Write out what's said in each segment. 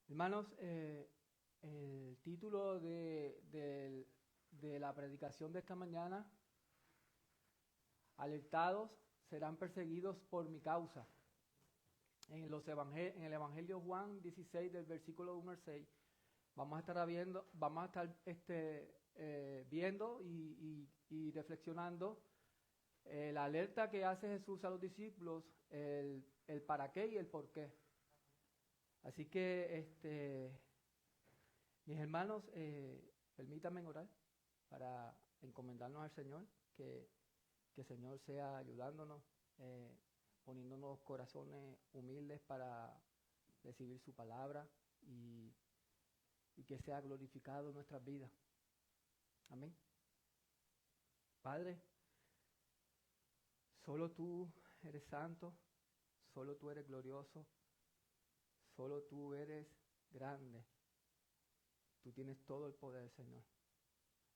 Hermanos, el título de la predicación de esta mañana, alertados serán perseguidos por mi causa. En el Evangelio Juan 16 del versículo 1 al 6, vamos a estar viendo y reflexionando la alerta que hace Jesús a los discípulos, el para qué y el por qué. Así que, mis hermanos, permítanme orar para encomendarnos al Señor, que el Señor sea ayudándonos, poniéndonos corazones humildes para recibir su palabra y que sea glorificado en nuestras vidas. Amén. Padre, solo tú eres santo, solo tú eres glorioso, solo tú eres grande. Tú tienes todo el poder, Señor.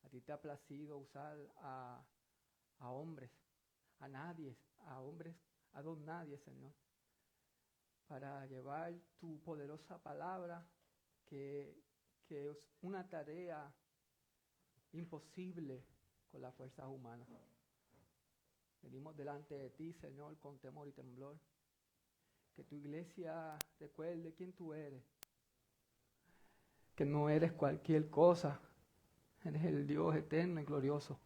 A ti te ha placido usar a hombres, a don nadie, Señor, para llevar tu poderosa palabra, que es una tarea imposible con las fuerzas humanas. Venimos delante de ti, Señor, con temor y temblor. Que tu iglesia recuerde quién tú eres. Que no eres cualquier cosa. Eres el Dios eterno y glorioso.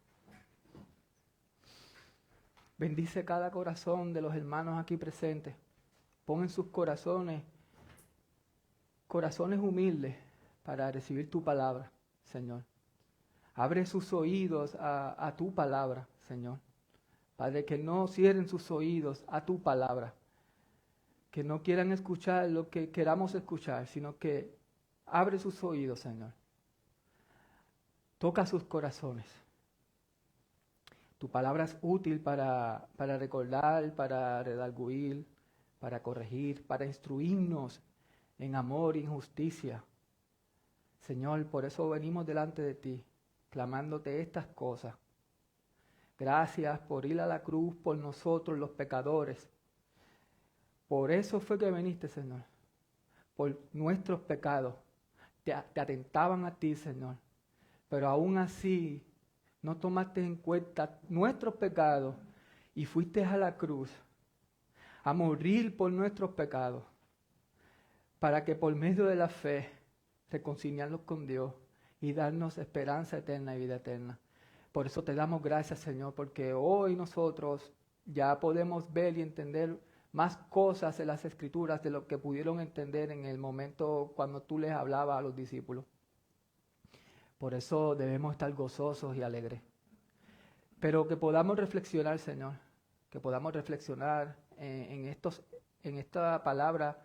Bendice cada corazón de los hermanos aquí presentes. Pon en sus corazones humildes para recibir tu palabra, Señor. Abre sus oídos a tu palabra, Señor. Padre, que no cierren sus oídos a tu palabra. Que no quieran escuchar lo que queramos escuchar, sino que abre sus oídos, Señor. Toca sus corazones. Tu palabra es útil para recordar, para redarguir, para corregir, para instruirnos en amor y en justicia. Señor, por eso venimos delante de ti, clamándote estas cosas. Gracias por ir a la cruz por nosotros los pecadores. Por eso fue que viniste, Señor. Por nuestros pecados. Te atentaban a ti, Señor. Pero aún así no tomaste en cuenta nuestros pecados y fuiste a la cruz a morir por nuestros pecados, para que por medio de la fe reconciliarnos con Dios y darnos esperanza eterna y vida eterna. Por eso te damos gracias, Señor, porque hoy nosotros ya podemos ver y entender más cosas en las Escrituras de lo que pudieron entender en el momento cuando tú les hablabas a los discípulos. Por eso debemos estar gozosos y alegres. Pero que podamos reflexionar, Señor, que podamos reflexionar en esta palabra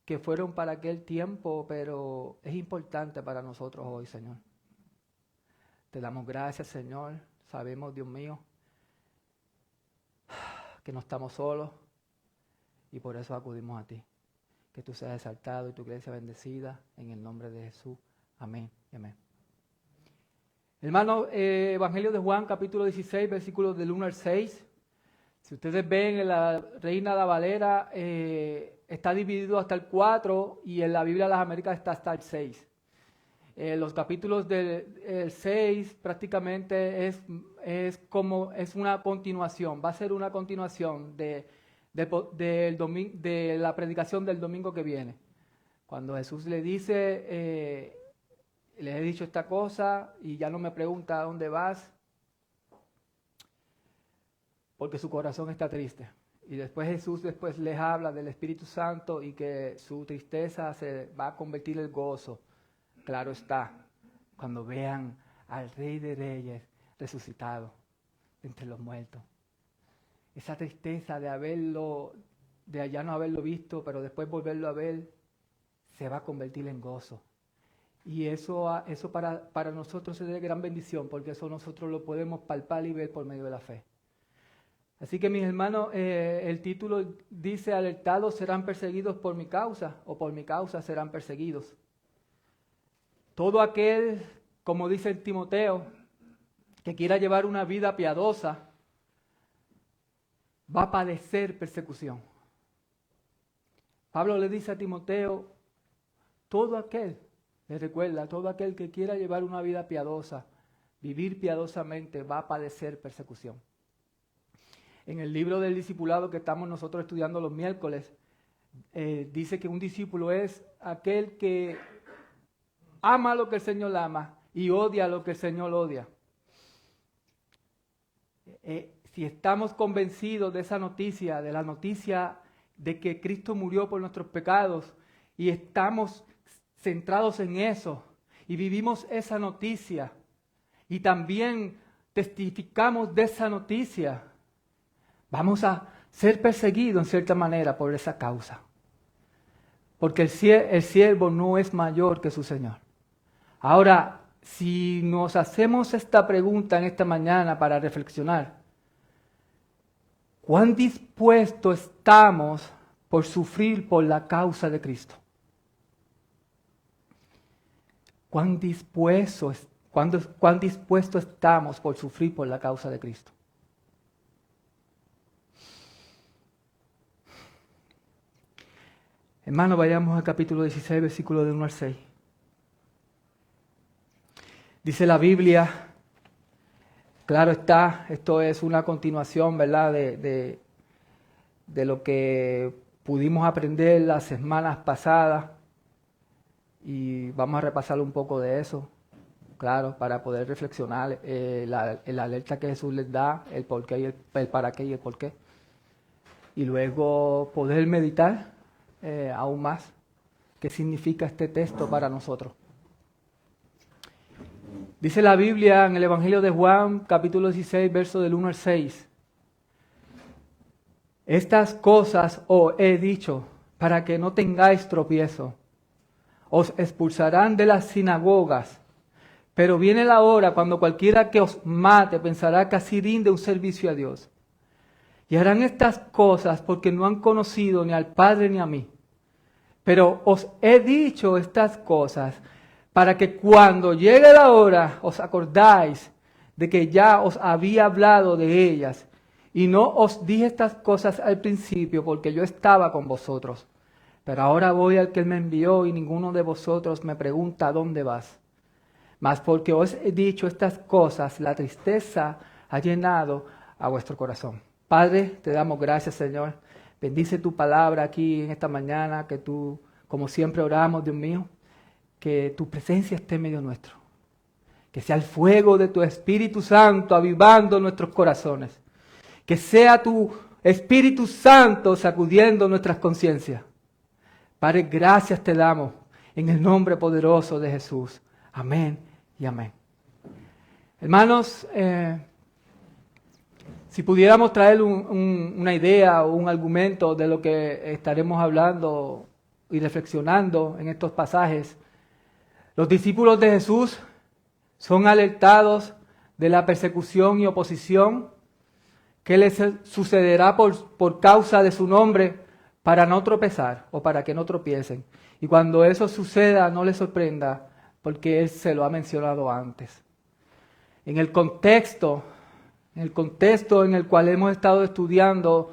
que fueron para aquel tiempo, pero es importante para nosotros hoy, Señor. Te damos gracias, Señor. Sabemos, Dios mío, que no estamos solos y por eso acudimos a ti. Que tú seas exaltado y tu iglesia bendecida en el nombre de Jesús. Amén y amén. Hermano, Evangelio de Juan, capítulo 16, versículos del 1 al 6. Si ustedes ven en la Reina Valera, está dividido hasta el 4 y en la Biblia de las Américas está hasta el 6. Los capítulos del 6 prácticamente es una continuación, va a ser una continuación de la predicación del domingo que viene. Cuando Jesús le dice, les he dicho esta cosa y ya no me pregunta a dónde vas, porque su corazón está triste. Y después Jesús les habla del Espíritu Santo y que su tristeza se va a convertir en gozo. Claro está, cuando vean al Rey de Reyes resucitado entre los muertos. Esa tristeza de ya no haberlo visto, pero después volverlo a ver, se va a convertir en gozo. Y eso para nosotros es de gran bendición, porque eso nosotros lo podemos palpar y ver por medio de la fe. Así que, mis hermanos, el título dice: alertados serán perseguidos por mi causa, o por mi causa serán perseguidos. Todo aquel, como dice Timoteo, que quiera llevar una vida piadosa, va a padecer persecución. Pablo le dice a Timoteo todo aquel, les recuerda, todo aquel que quiera llevar una vida piadosa, vivir piadosamente, va a padecer persecución. En el libro del discipulado que estamos nosotros estudiando los miércoles, dice que un discípulo es aquel que ama lo que el Señor ama y odia lo que el Señor odia. Si estamos convencidos de esa noticia, de la noticia de que Cristo murió por nuestros pecados, y estamos centrados en eso, y vivimos esa noticia, y también testificamos de esa noticia, vamos a ser perseguidos en cierta manera por esa causa. Porque el siervo no es mayor que su Señor. Ahora, si nos hacemos esta pregunta en esta mañana para reflexionar, ¿cuán dispuestos estamos por sufrir por la causa de Cristo? ¿Cuán dispuestos estamos por sufrir por la causa de Cristo? Hermanos, vayamos al capítulo 16, versículos del 1 al 6. Dice la Biblia, claro está, esto es una continuación, ¿verdad?, de lo que pudimos aprender las semanas pasadas, y vamos a repasar un poco de eso, claro, para poder reflexionar la alerta que Jesús les da, el por qué y el para qué y el por qué, y luego poder meditar aún más qué significa este texto para nosotros. Dice la Biblia en el Evangelio de Juan, capítulo 16, verso del 1 al 6. Estas cosas os he dicho para que no tengáis tropiezo. Os expulsarán de las sinagogas, pero viene la hora cuando cualquiera que os mate pensará que así rinde un servicio a Dios. Y harán estas cosas porque no han conocido ni al Padre ni a mí. Pero os he dicho estas cosas para que cuando llegue la hora os acordáis de que ya os había hablado de ellas. Y no os dije estas cosas al principio porque yo estaba con vosotros. Pero ahora voy al que Él me envió y ninguno de vosotros me pregunta ¿a dónde vas? Mas porque os he dicho estas cosas, la tristeza ha llenado a vuestro corazón. Padre, te damos gracias, Señor. Bendice tu palabra aquí en esta mañana, que tú, como siempre oramos, Dios mío, que tu presencia esté en medio nuestro. Que sea el fuego de tu Espíritu Santo avivando nuestros corazones. Que sea tu Espíritu Santo sacudiendo nuestras conciencias. Padre, gracias te damos en el nombre poderoso de Jesús. Amén y amén. Hermanos, si pudiéramos traer una idea o un argumento de lo que estaremos hablando y reflexionando en estos pasajes, los discípulos de Jesús son alertados de la persecución y oposición que les sucederá por causa de su nombre, para no tropezar o para que no tropiecen. Y cuando eso suceda, no les sorprenda, porque Él se lo ha mencionado antes. En el contexto en el cual hemos estado estudiando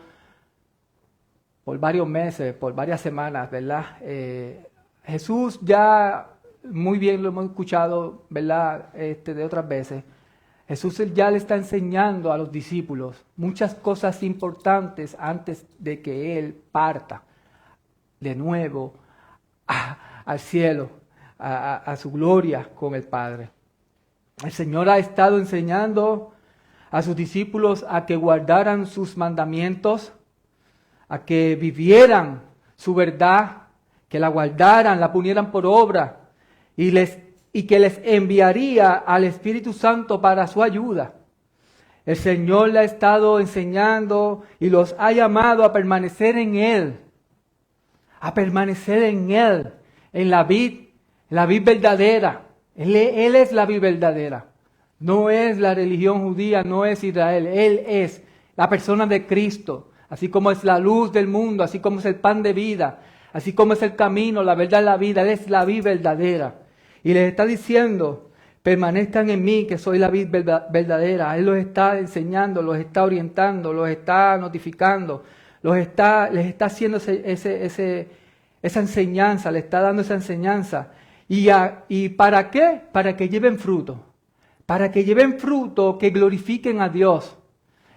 por varios meses, por varias semanas, ¿verdad? Jesús ya, muy bien lo hemos escuchado, ¿verdad?, de otras veces. Jesús ya le está enseñando a los discípulos muchas cosas importantes antes de que Él parta de nuevo al cielo, a su gloria con el Padre. El Señor ha estado enseñando a sus discípulos a que guardaran sus mandamientos, a que vivieran su verdad, que la guardaran, la pusieran por obra y que les enviaría al Espíritu Santo para su ayuda. El Señor le ha estado enseñando y los ha llamado a permanecer en Él, en la vid verdadera. Él es la vid verdadera. No es la religión judía, no es Israel. Él es la persona de Cristo, así como es la luz del mundo, así como es el pan de vida, así como es el camino, la verdad y la vida. Él es la vid verdadera. Y les está diciendo, permanezcan en mí, que soy la vid verdadera. Él los está enseñando, los está orientando, los está notificando, les está haciendo esa enseñanza, le está dando esa enseñanza. ¿Y para qué? Para que lleven fruto. Para que lleven fruto que glorifiquen a Dios.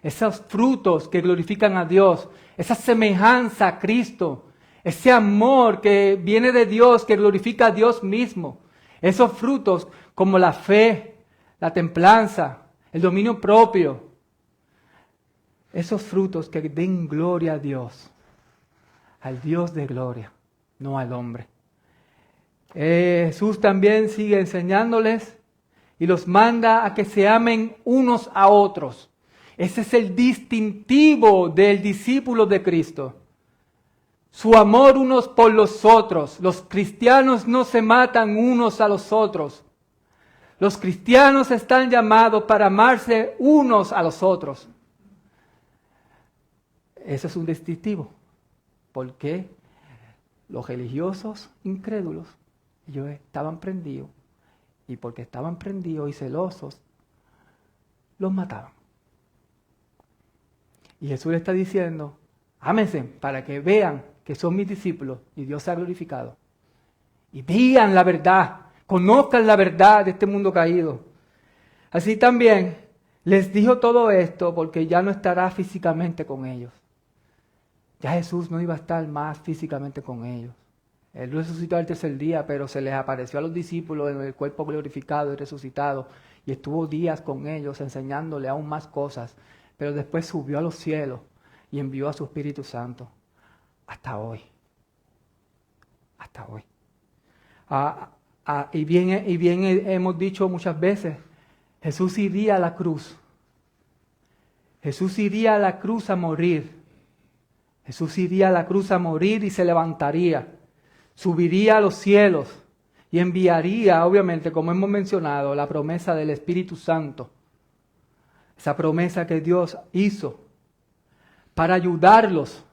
Esos frutos que glorifican a Dios. Esa semejanza a Cristo. Ese amor que viene de Dios, que glorifica a Dios mismo. Esos frutos como la fe, la templanza, el dominio propio. Esos frutos que den gloria a Dios. Al Dios de gloria, no al hombre. Jesús también sigue enseñándoles y los manda a que se amen unos a otros. Ese es el distintivo del discípulo de Cristo. Su amor unos por los otros. Los cristianos no se matan unos a los otros. Los cristianos están llamados para amarse unos a los otros. Ese es un distintivo. Porque los religiosos incrédulos, ellos estaban prendidos. Y porque estaban prendidos y celosos, los mataban. Y Jesús le está diciendo, ámense para que vean que son mis discípulos y Dios se ha glorificado. Y vean la verdad, conozcan la verdad de este mundo caído. Así también les dijo todo esto porque ya no estará físicamente con ellos. Ya Jesús no iba a estar más físicamente con ellos. Él resucitó al tercer día, pero se les apareció a los discípulos en el cuerpo glorificado y resucitado. Y estuvo días con ellos enseñándole aún más cosas. Pero después subió a los cielos y envió a su Espíritu Santo. Hasta hoy. Hasta hoy. Y bien hemos dicho muchas veces, Jesús iría a la cruz. Jesús iría a la cruz a morir. Jesús iría a la cruz a morir y se levantaría. Subiría a los cielos y enviaría, obviamente, como hemos mencionado, la promesa del Espíritu Santo. Esa promesa que Dios hizo para ayudarlos,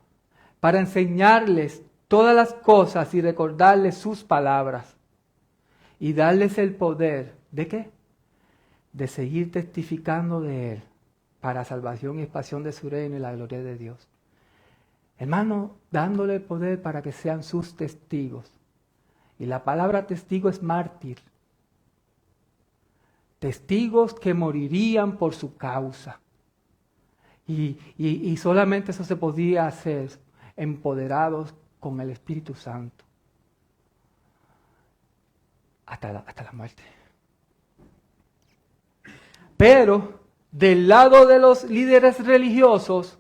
para enseñarles todas las cosas y recordarles sus palabras. Y darles el poder, ¿de qué? De seguir testificando de Él para salvación y expansión de su reino y la gloria de Dios. Hermano, dándole el poder para que sean sus testigos. Y la palabra testigo es mártir. Testigos que morirían por su causa. Y solamente eso se podía hacer empoderados con el Espíritu Santo. Hasta la muerte. Pero del lado de los líderes religiosos,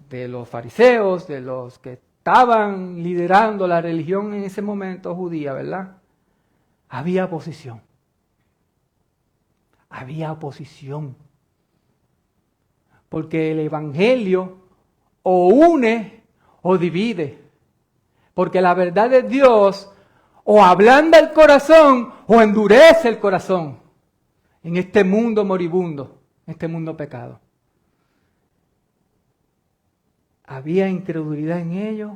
de los fariseos, de los que estaban liderando la religión en ese momento judía, ¿verdad? Había oposición. Había oposición. Porque el Evangelio o une o divide. Porque la verdad de Dios o ablanda el corazón o endurece el corazón en este mundo moribundo, en este mundo pecado. Había incredulidad en ellos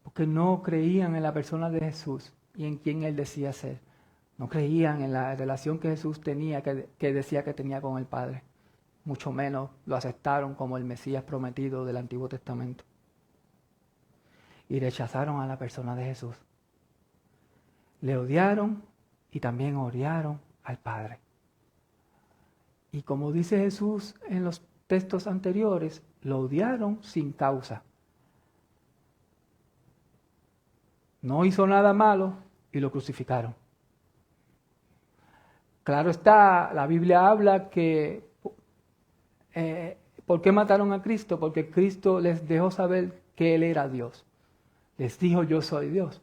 porque no creían en la persona de Jesús y en quien Él decía ser. No creían en la relación que Jesús tenía, que decía que tenía con el Padre. Mucho menos lo aceptaron como el Mesías prometido del Antiguo Testamento. Y rechazaron a la persona de Jesús. Le odiaron y también odiaron al Padre. Y como dice Jesús en los textos anteriores, lo odiaron sin causa. No hizo nada malo y lo crucificaron. Claro está, la Biblia habla que ¿por qué mataron a Cristo? Porque Cristo les dejó saber que Él era Dios. Les dijo, yo soy Dios.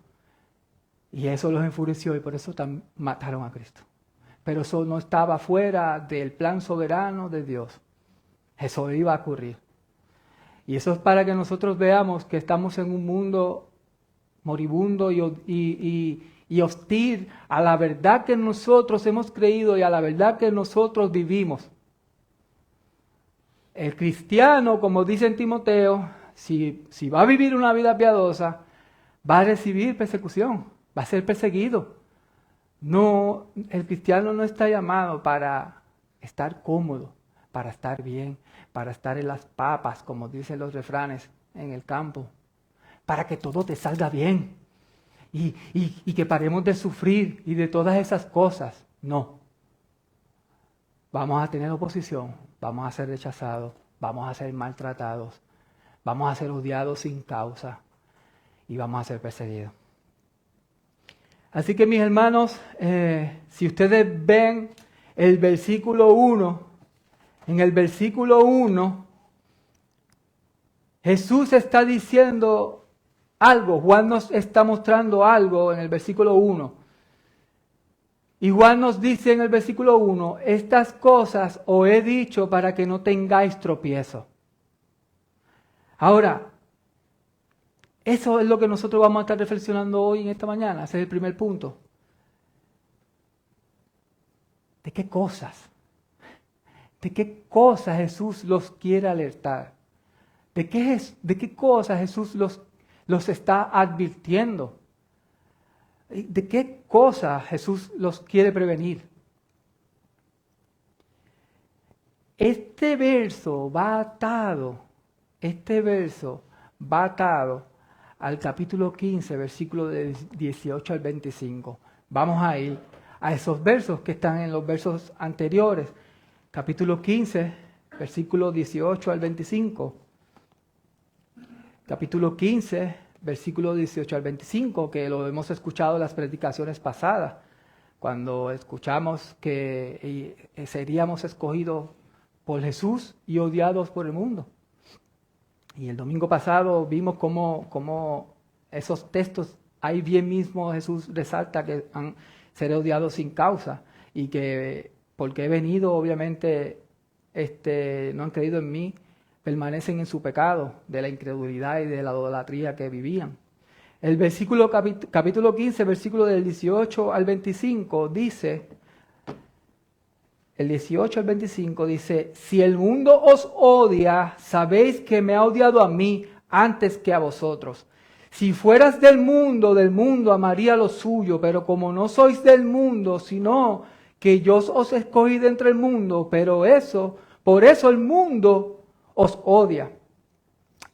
Y eso los enfureció y por eso mataron a Cristo. Pero eso no estaba fuera del plan soberano de Dios. Eso iba a ocurrir. Y eso es para que nosotros veamos que estamos en un mundo moribundo y hostil a la verdad que nosotros hemos creído y a la verdad que nosotros vivimos. El cristiano, como dice en Timoteo, si va a vivir una vida piadosa, va a recibir persecución, va a ser perseguido. No, el cristiano no está llamado para estar cómodo, para estar bien, para estar en las papas, como dicen los refranes, en el campo. para que todo te salga bien y que paremos de sufrir y de todas esas cosas. No. Vamos a tener oposición, vamos a ser rechazados, vamos a ser maltratados, vamos a ser odiados sin causa y vamos a ser perseguidos. Así que mis hermanos, si ustedes ven el versículo 1, en el versículo 1, Jesús está diciendo algo, Juan nos está mostrando algo en el versículo 1. Y Juan nos dice en el versículo 1, estas cosas os he dicho para que no tengáis tropiezo. Ahora, eso es lo que nosotros vamos a estar reflexionando hoy en esta mañana, ese es el primer punto. ¿De qué cosas? ¿De qué cosas Jesús los quiere alertar? ¿De qué cosas Jesús los está advirtiendo? ¿De qué cosas Jesús los quiere prevenir? Este verso va atado al capítulo 15, versículo de 18 al 25. Vamos a ir a esos versos que están en los versos anteriores. Capítulo 15, versículo 18 al 25. Capítulo 15, versículo 18 al 25, que lo hemos escuchado en las predicaciones pasadas, cuando escuchamos que seríamos escogidos por Jesús y odiados por el mundo. Y el domingo pasado vimos cómo esos textos, ahí bien mismo Jesús resalta que seré odiados sin causa y que porque he venido, obviamente, no han creído en mí, permanecen en su pecado de la incredulidad y de la idolatría que vivían. El versículo capítulo 15, versículo del 18 al 25 dice, el 18 al 25 dice, si el mundo os odia, sabéis que me ha odiado a mí antes que a vosotros. Si fueras del mundo amaría lo suyo, pero como no sois del mundo, sino que yo os escogí de entre el mundo, por eso el mundo os odia.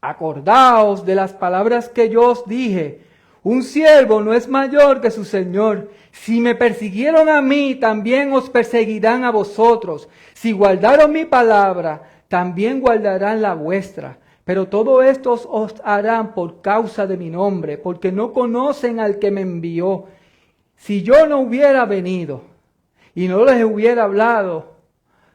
Acordaos de las palabras que yo os dije. Un siervo no es mayor que su señor. Si me persiguieron a mí, también os perseguirán a vosotros. Si guardaron mi palabra, también guardarán la vuestra. Pero todo esto os harán por causa de mi nombre, porque no conocen al que me envió. Si yo no hubiera venido y no les hubiera hablado,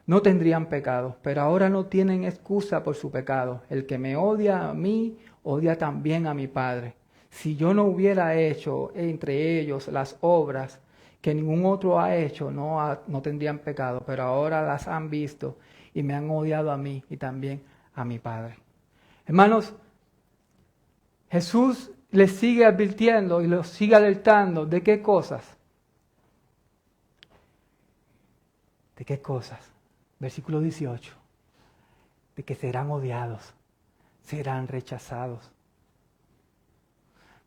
no tendrían pecado, pero ahora no tienen excusa por su pecado. El que me odia a mí, odia también a mi Padre. Si yo no hubiera hecho entre ellos las obras que ningún otro ha hecho, no tendrían pecado, pero ahora las han visto y me han odiado a mí y también a mi Padre. Hermanos, Jesús les sigue advirtiendo y los sigue alertando. ¿De qué cosas? ¿De qué cosas? Versículo 18, de que serán odiados, serán rechazados.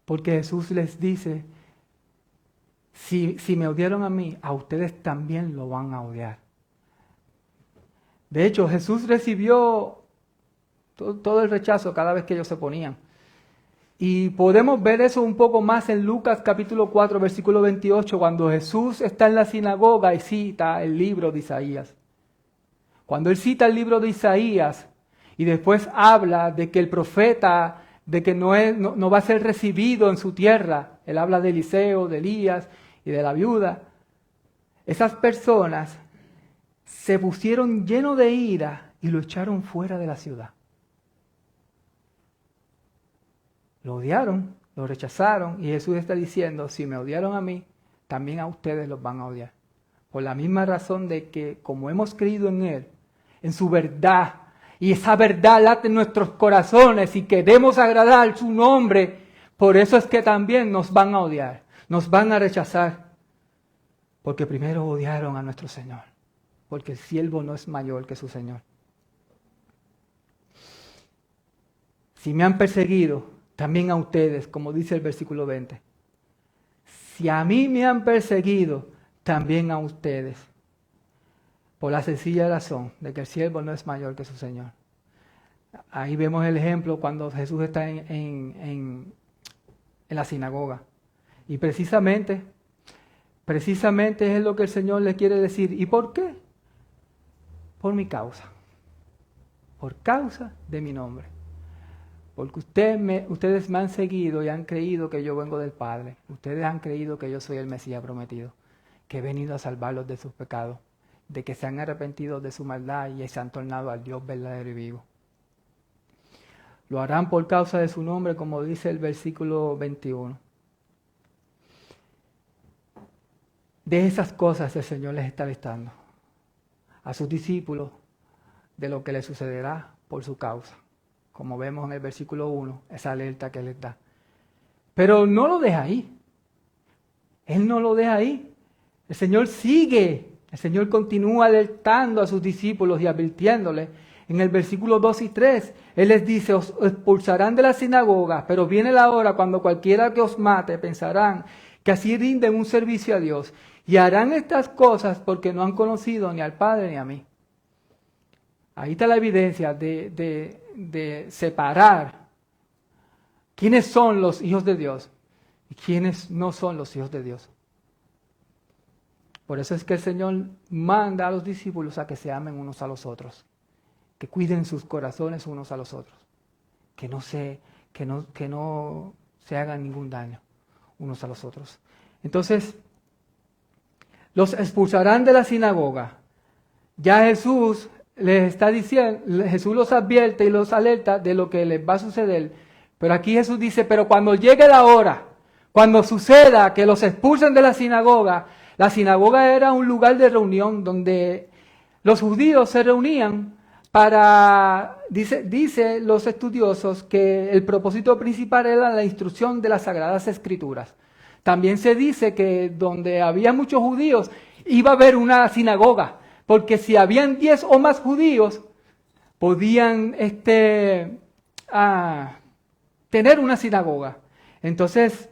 Porque Jesús les dice, si me odiaron a mí, a ustedes también lo van a odiar. De hecho, Jesús recibió todo el rechazo cada vez que ellos se ponían. Y podemos ver eso un poco más en Lucas capítulo 4, versículo 28, cuando Jesús está en la sinagoga y cita el libro de Isaías. Cuando él cita el libro de Isaías y después habla de que el profeta, de que no va a ser recibido en su tierra, él habla de Eliseo, de Elías y de la viuda, esas personas se pusieron llenos de ira y lo echaron fuera de la ciudad. Lo odiaron, lo rechazaron y Jesús está diciendo, si me odiaron a mí, también a ustedes los van a odiar. Por la misma razón de que como hemos creído en Él, en su verdad, y esa verdad late en nuestros corazones y queremos agradar su nombre, por eso es que también nos van a odiar, nos van a rechazar, porque primero odiaron a nuestro Señor, porque el siervo no es mayor que su Señor. Si me han perseguido, también a ustedes, como dice el versículo 20. Si a mí me han perseguido, también a ustedes. Por la sencilla razón de que el siervo no es mayor que su Señor. Ahí vemos el ejemplo cuando Jesús está en en la sinagoga. Y precisamente es lo que el Señor le quiere decir. ¿Y por qué? Por mi causa. Por causa de mi nombre. Porque ustedes me han seguido y han creído que yo vengo del Padre. Ustedes han creído que yo soy el Mesías prometido, que he venido a salvarlos de sus pecados, de que se han arrepentido de su maldad y se han tornado al Dios verdadero y vivo. Lo harán por causa de su nombre, como dice el versículo 21. De esas cosas el Señor les está alertando a sus discípulos de lo que les sucederá por su causa. Como vemos en el versículo 1, esa alerta que les da. Pero no lo deja ahí. Él no lo deja ahí. El Señor sigue. El Señor continúa alertando a sus discípulos y advirtiéndoles. En el versículo 2 y 3, Él les dice, os expulsarán de la sinagoga, pero viene la hora cuando cualquiera que os mate pensarán que así rinden un servicio a Dios. Y harán estas cosas porque no han conocido ni al Padre ni a mí. Ahí está la evidencia de separar quiénes son los hijos de Dios y quiénes no son los hijos de Dios. Por eso es que el Señor manda a los discípulos a que se amen unos a los otros, que cuiden sus corazones unos a los otros, que no se hagan ningún daño unos a los otros. Entonces, los expulsarán de la sinagoga. Ya Jesús les está diciendo, Jesús los advierte y los alerta de lo que les va a suceder. Pero aquí Jesús dice, pero cuando llegue la hora, cuando suceda que los expulsen de la sinagoga era un lugar de reunión donde los judíos se reunían para, dice los estudiosos, que el propósito principal era la instrucción de las Sagradas Escrituras. También se dice que donde había muchos judíos iba a haber una sinagoga, porque si habían 10 o más judíos, podían tener una sinagoga. Entonces,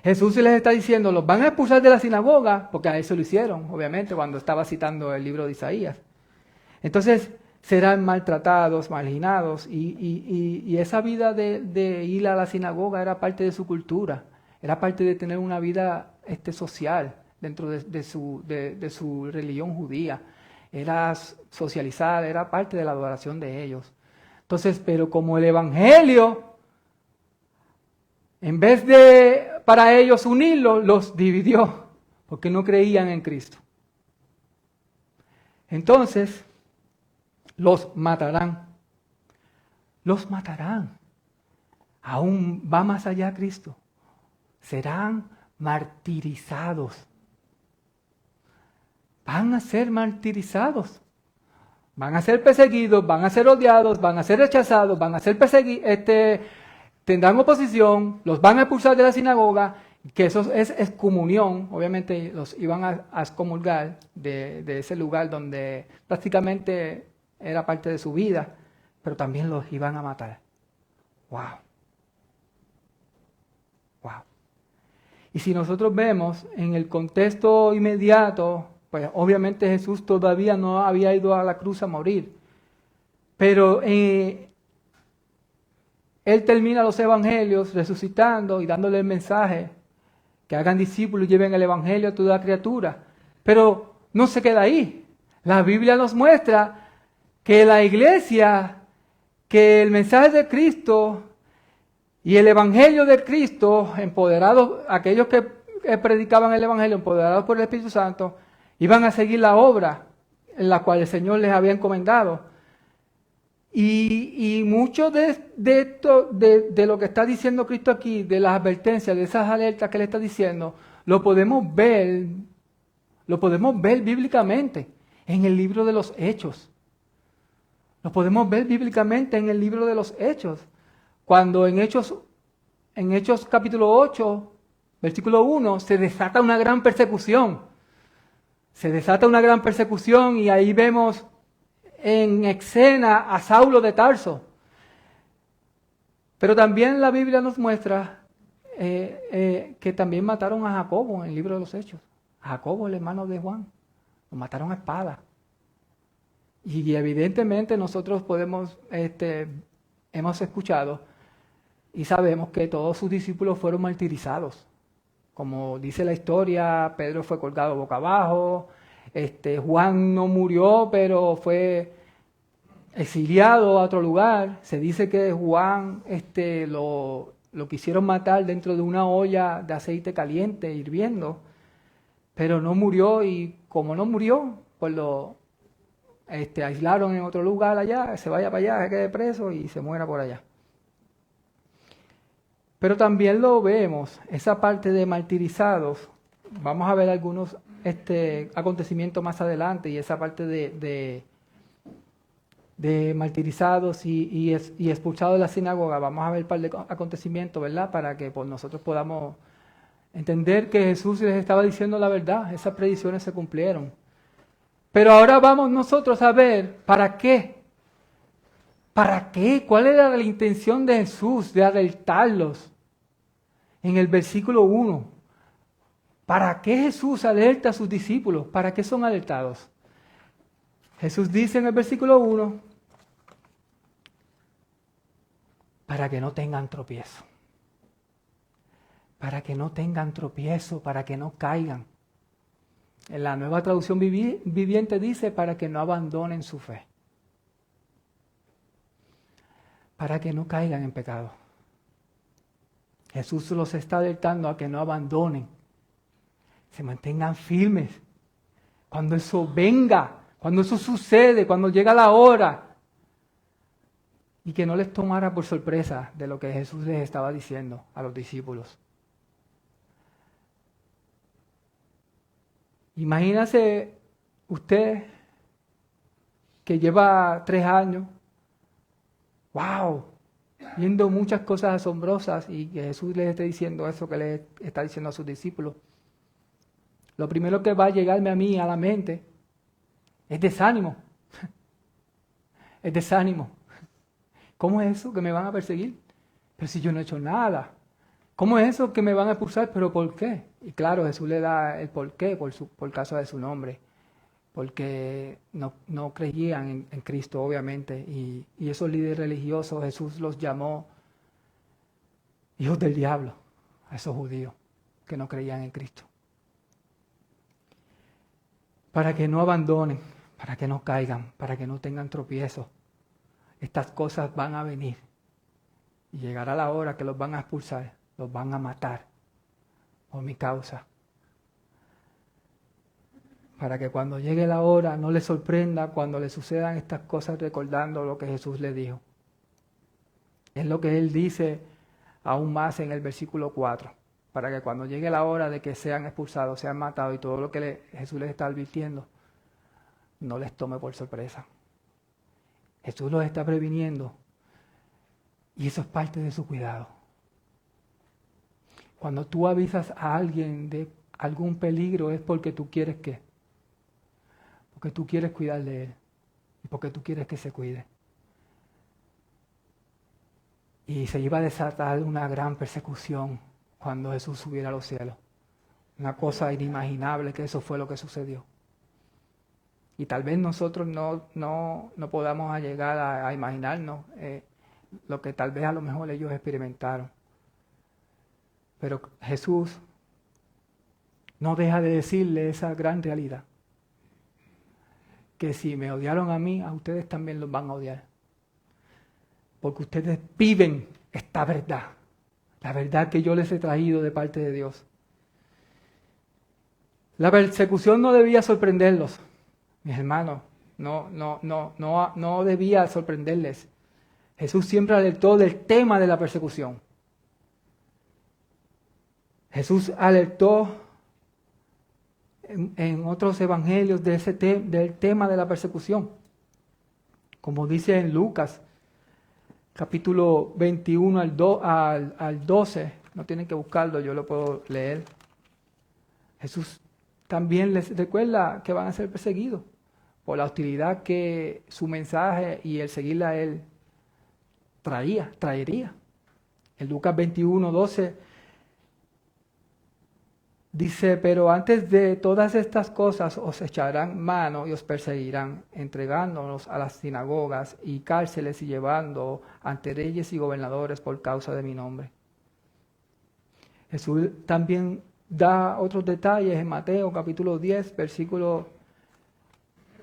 Jesús les está diciendo, los van a expulsar de la sinagoga, porque a eso lo hicieron, obviamente, cuando estaba citando el libro de Isaías. Entonces, serán maltratados, marginados, y esa vida de ir a la sinagoga era parte de su cultura, era parte de tener una vida social dentro de su religión judía. Era socializar, era parte de la adoración de ellos. Entonces, pero como el Evangelio, en vez de para ellos unirlos, los dividió, porque no creían en Cristo. Entonces, los matarán. Los matarán. Aún va más allá Cristo. Serán martirizados. Van a ser martirizados. Van a ser perseguidos, van a ser odiados, van a ser rechazados, van a ser perseguidos, tendrán oposición, los van a expulsar de la sinagoga, que eso es excomunión. Obviamente los iban a excomulgar de ese lugar donde prácticamente era parte de su vida, pero también los iban a matar. ¡Wow! ¡Wow! Y si nosotros vemos en el contexto inmediato, pues obviamente Jesús todavía no había ido a la cruz a morir. Pero Él termina los evangelios resucitando y dándole el mensaje que hagan discípulos y lleven el evangelio a toda criatura. Pero no se queda ahí. La Biblia nos muestra que la iglesia, que el mensaje de Cristo y el evangelio de Cristo, empoderados, aquellos que predicaban el evangelio, empoderados por el Espíritu Santo, iban a seguir la obra en la cual el Señor les había encomendado. Y mucho de lo que está diciendo Cristo aquí, de las advertencias, de esas alertas que Él está diciendo, lo podemos ver bíblicamente en el libro de los Hechos. Lo podemos ver bíblicamente en el libro de los Hechos. Cuando en Hechos capítulo 8, versículo 1, se desata una gran persecución. Se desata una gran persecución y ahí vemos en escena a Saulo de Tarso. Pero también la Biblia nos muestra que también mataron a Jacobo en el libro de los Hechos. A Jacobo, el hermano de Juan. Lo mataron a espada. Y evidentemente nosotros hemos escuchado Y sabemos que todos sus discípulos fueron martirizados. Como dice la historia, Pedro fue colgado boca abajo, Juan no murió, pero fue exiliado a otro lugar. Se dice que Juan lo quisieron matar dentro de una olla de aceite caliente, hirviendo, pero no murió, y como no murió, pues lo aislaron en otro lugar allá, se vaya para allá, se quede preso y se muera por allá. Pero también lo vemos, esa parte de martirizados, vamos a ver algunos acontecimientos más adelante, y esa parte de martirizados y expulsados de la sinagoga, vamos a ver un par de acontecimientos, ¿verdad? Para que nosotros podamos entender que Jesús les estaba diciendo la verdad, esas predicciones se cumplieron. Pero ahora vamos nosotros a ver para qué. ¿Para qué? ¿Cuál era la intención de Jesús de alertarlos? En el versículo 1. ¿Para qué Jesús alerta a sus discípulos? ¿Para qué son alertados? Jesús dice en el versículo 1, para que no tengan tropiezo. Para que no tengan tropiezo, para que no caigan. En la Nueva Traducción Viviente dice, para que no abandonen su fe. Para que no caigan en pecado. Jesús los está alertando a que no abandonen. Se mantengan firmes. Cuando eso venga, cuando eso sucede, cuando llega la hora. Y que no les tomara por sorpresa de lo que Jesús les estaba diciendo a los discípulos. Imagínese usted que lleva 3 años, ¡wow!, viendo muchas cosas asombrosas, y que Jesús les esté diciendo eso que le está diciendo a sus discípulos. Lo primero que va a llegarme a mí a la mente es desánimo. Es desánimo. ¿Cómo es eso que me van a perseguir? Pero si yo no he hecho nada. ¿Cómo es eso que me van a expulsar? ¿Pero por qué? Y claro, Jesús le da el por qué por causa de su nombre. Porque no creían en Cristo, obviamente. Y esos líderes religiosos, Jesús los llamó hijos del diablo, a esos judíos que no creían en Cristo. Para que no abandonen, para que no caigan, para que no tengan tropiezos. Estas cosas van a venir. Y llegará la hora que los van a expulsar, los van a matar por mi causa. Para que cuando llegue la hora no les sorprenda cuando les sucedan estas cosas, recordando lo que Jesús les dijo. Es lo que Él dice aún más en el versículo 4. Para que cuando llegue la hora de que sean expulsados, sean matados, y todo lo que Jesús les está advirtiendo, no les tome por sorpresa. Jesús los está previniendo, y eso es parte de su cuidado. Cuando tú avisas a alguien de algún peligro, es porque tú quieres ¿qué? Porque tú quieres cuidar de él, y porque tú quieres que se cuide. Y se iba a desatar una gran persecución cuando Jesús subiera a los cielos. Una cosa inimaginable, que eso fue lo que sucedió. Y tal vez nosotros no podamos llegar a imaginarnos lo que tal vez a lo mejor ellos experimentaron. Pero Jesús no deja de decirle esa gran realidad. Que si me odiaron a mí, a ustedes también los van a odiar. Porque ustedes viven esta verdad. La verdad que yo les he traído de parte de Dios. La persecución no debía sorprenderlos, mis hermanos. No debía sorprenderles. Jesús siempre alertó del tema de la persecución. Jesús alertó en otros evangelios del tema de la persecución. Como dice en Lucas, capítulo 21 al 12, no tienen que buscarlo, yo lo puedo leer. Jesús también les recuerda que van a ser perseguidos por la hostilidad que su mensaje y el seguirle a Él traería. En Lucas 21, 12 Dice, pero antes de todas estas cosas os echarán mano y os perseguirán, entregándonos a las sinagogas y cárceles y llevando ante reyes y gobernadores por causa de mi nombre. Jesús también da otros detalles en Mateo capítulo 10, versículo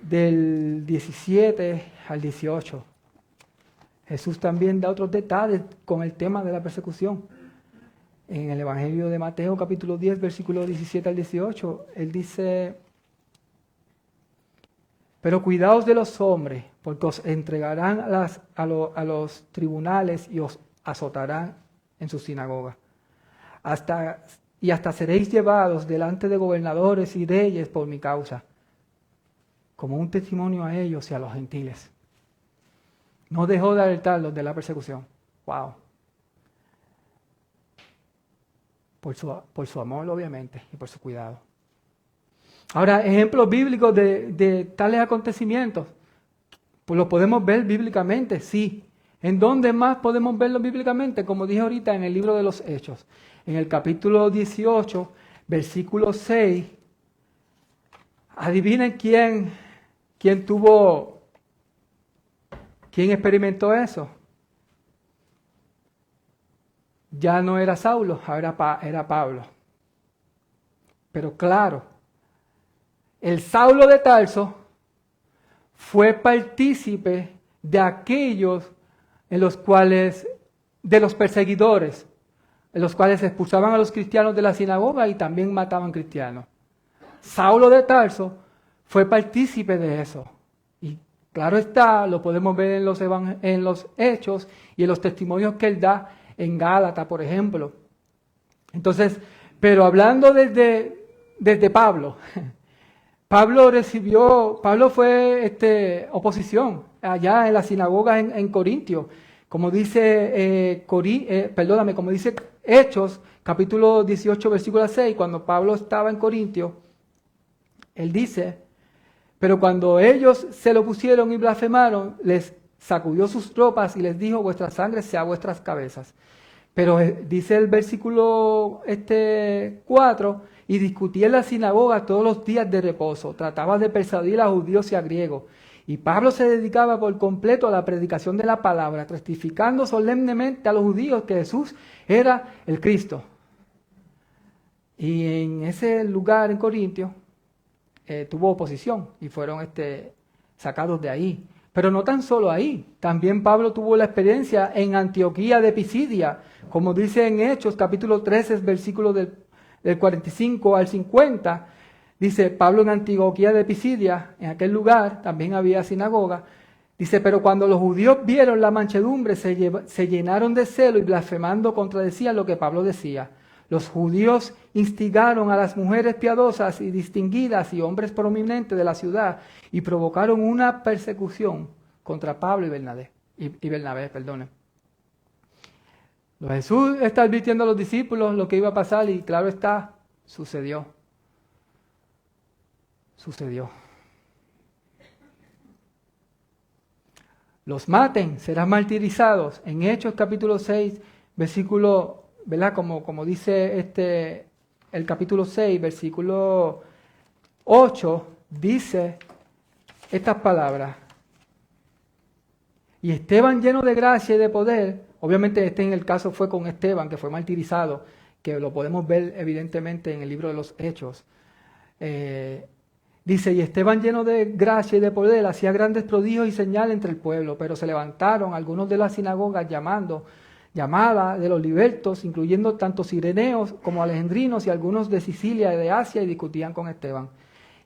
del 17 al 18. Jesús también da otros detalles con el tema de la persecución. En el Evangelio de Mateo, capítulo 10, versículo 17 al 18, Él dice, pero cuidaos de los hombres, porque os entregarán a los tribunales y os azotarán en sus sinagogas. Hasta seréis llevados delante de gobernadores y reyes por mi causa, como un testimonio a ellos y a los gentiles. No dejó de alertarlos de la persecución. ¡Wow! Por su amor, obviamente, y por su cuidado. Ahora, ejemplos bíblicos de tales acontecimientos, pues los podemos ver bíblicamente, sí. ¿En dónde más podemos verlos bíblicamente? Como dije ahorita, en el libro de los Hechos. En el capítulo 18, versículo 6, adivinen quién experimentó eso. Ya no era Saulo, ahora era Pablo. Pero claro, el Saulo de Tarso fue partícipe de aquellos de los perseguidores, en los cuales expulsaban a los cristianos de la sinagoga y también mataban cristianos. Saulo de Tarso fue partícipe de eso. Y claro está, lo podemos ver en los hechos y en los testimonios que él da en Gálatas, por ejemplo. Entonces, pero hablando desde Pablo, Pablo fue oposición allá en la sinagoga en Corintio, como dice, como dice Hechos, capítulo 18, versículo 6, cuando Pablo estaba en Corintio, él dice, pero cuando ellos se lo pusieron y blasfemaron, les sacudió sus ropas y les dijo, vuestra sangre sea vuestras cabezas. Pero dice el versículo 4, y discutía en la sinagoga todos los días de reposo, trataba de persuadir a judíos y a griegos. Y Pablo se dedicaba por completo a la predicación de la palabra, testificando solemnemente a los judíos que Jesús era el Cristo. Y en ese lugar en Corintio tuvo oposición y fueron sacados de ahí. Pero no tan solo ahí, también Pablo tuvo la experiencia en Antioquía de Pisidia, como dice en Hechos capítulo 13, versículo del 45 al 50, dice Pablo en Antioquía de Pisidia, en aquel lugar también había sinagoga, dice, pero cuando los judíos vieron la mansedumbre, se llenaron de celo y blasfemando contradecían lo que Pablo decía. Los judíos instigaron a las mujeres piadosas y distinguidas y hombres prominentes de la ciudad y provocaron una persecución contra Pablo y Bernabé. Jesús está advirtiendo a los discípulos lo que iba a pasar y claro está, sucedió. Los maten, serán martirizados. En Hechos capítulo 6, versículo, ¿verdad? Como dice el capítulo 6, versículo 8, dice estas palabras. Y Esteban, lleno de gracia y de poder, obviamente en el caso fue con Esteban, que fue martirizado, que lo podemos ver evidentemente en el libro de los Hechos. Dice, y Esteban, lleno de gracia y de poder, hacía grandes prodigios y señales entre el pueblo, pero se levantaron algunos de las sinagogas llamada de los libertos, incluyendo tanto cireneos como alejandrinos y algunos de Sicilia y de Asia, y discutían con Esteban.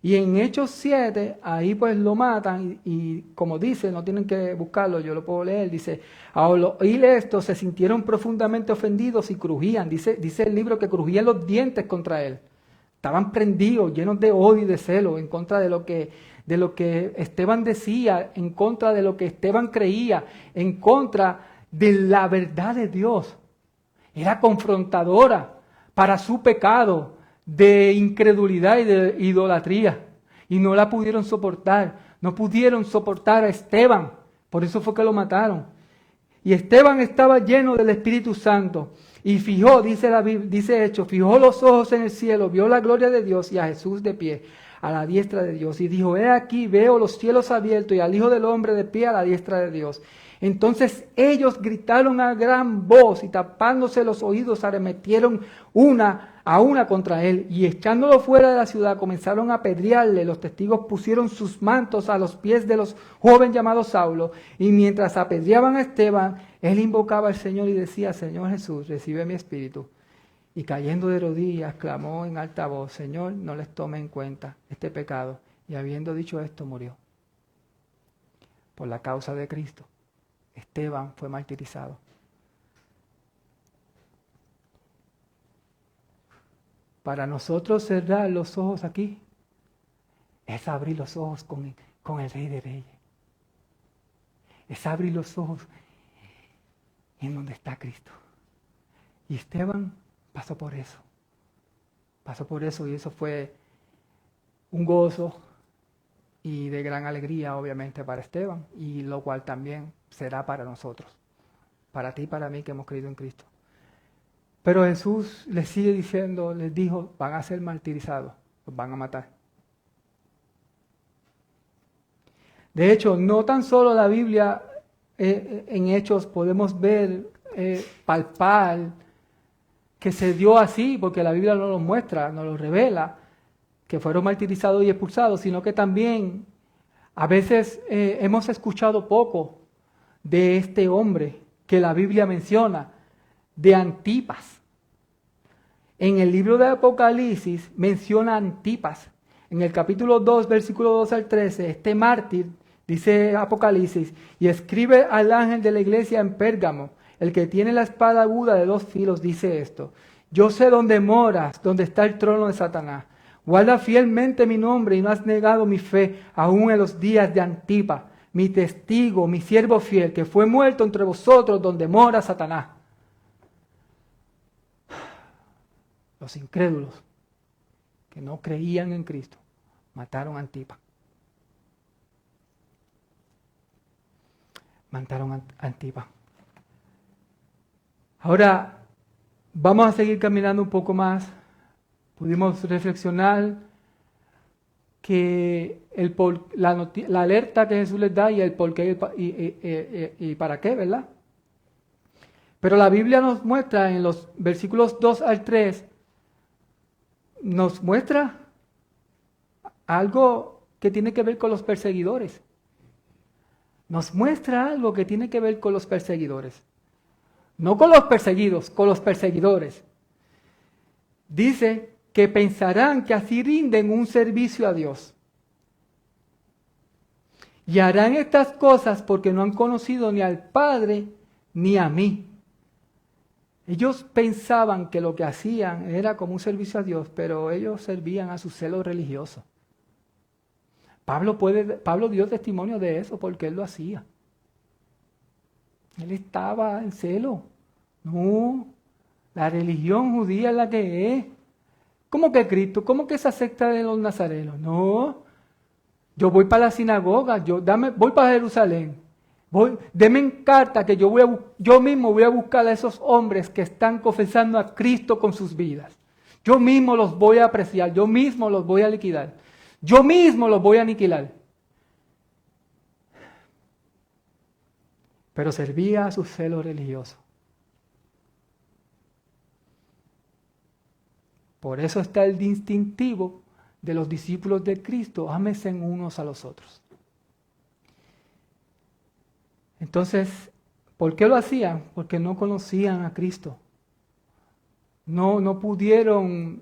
Y en Hechos 7, ahí pues lo matan y como dice, no tienen que buscarlo, yo lo puedo leer, dice, al oír esto se sintieron profundamente ofendidos y crujían, dice el libro que crujían los dientes contra él. Estaban prendidos, llenos de odio y de celo en contra de lo que Esteban decía, en contra de lo que Esteban creía, en contra de la verdad de Dios. Era confrontadora para su pecado de incredulidad y de idolatría. Y no la pudieron soportar. No pudieron soportar a Esteban. Por eso fue que lo mataron. Y Esteban estaba lleno del Espíritu Santo Y fijó, dice la Biblia, dice Hechos, fijó los ojos en el cielo, vio la gloria de Dios y a Jesús de pie, a la diestra de Dios. Y dijo, he aquí, veo los cielos abiertos y al Hijo del Hombre de pie a la diestra de Dios. Entonces ellos gritaron a gran voz y tapándose los oídos arremetieron a una contra él y echándolo fuera de la ciudad comenzaron a apedrearle. Los testigos pusieron sus mantos a los pies de los joven llamado Saulo y mientras apedreaban a Esteban, él invocaba al Señor y decía, Señor Jesús, recibe mi espíritu. Y cayendo de rodillas, clamó en alta voz, Señor, no les tome en cuenta este pecado. Y habiendo dicho esto, murió. Por la causa de Cristo, Esteban fue martirizado. Para nosotros cerrar los ojos aquí es abrir los ojos con el Rey de Reyes. Es abrir los ojos en donde está Cristo. Y Esteban pasó por eso. Pasó por eso y eso fue un gozo y de gran alegría obviamente para Esteban y lo cual también será para nosotros, para ti y para mí que hemos creído en Cristo. Pero Jesús les sigue diciendo, les dijo, van a ser martirizados, los van a matar. De hecho, no tan solo la Biblia, en Hechos podemos ver, palpar, que se dio así, porque la Biblia no lo muestra, no lo revela, que fueron martirizados y expulsados, sino que también a veces hemos escuchado poco de este hombre que la Biblia menciona, de Antipas. En el libro de Apocalipsis menciona a Antipas. En el capítulo 2, versículo 2 al 13, este mártir, dice Apocalipsis, y escribe al ángel de la iglesia en Pérgamo, el que tiene la espada aguda de 2 filos, dice esto, yo sé dónde moras, dónde está el trono de Satanás. Guarda fielmente mi nombre y no has negado mi fe, aún en los días de Antipas, mi testigo, mi siervo fiel, que fue muerto entre vosotros donde mora Satanás. Los incrédulos que no creían en Cristo mataron a Antipas. Mataron a Antipas. Ahora vamos a seguir caminando un poco más. Pudimos reflexionar que la alerta que Jesús les da y el por qué y para qué, ¿verdad? Pero la Biblia nos muestra en los versículos 2 al 3, nos muestra algo que tiene que ver con los perseguidores. Nos muestra algo que tiene que ver con los perseguidores. No con los perseguidos, con los perseguidores. Dice que pensarán que así rinden un servicio a Dios. Y harán estas cosas porque no han conocido ni al Padre ni a mí. Ellos pensaban que lo que hacían era como un servicio a Dios, pero ellos servían a su celo religioso. Pablo dio testimonio de eso porque él lo hacía. Él estaba en celo. No, la religión judía es la que es. ¿Cómo que Cristo? ¿Cómo que esa secta de los nazarenos? No, yo voy para la sinagoga, voy para Jerusalén. Deme en carta que yo mismo voy a buscar a esos hombres que están confesando a Cristo con sus vidas. Yo mismo los voy a apreciar, yo mismo los voy a liquidar. Yo mismo los voy a aniquilar. Pero servía a su celo religioso. Por eso está el distintivo de los discípulos de Cristo, ámense unos a los otros. Entonces, ¿por qué lo hacían? Porque no conocían a Cristo. No pudieron,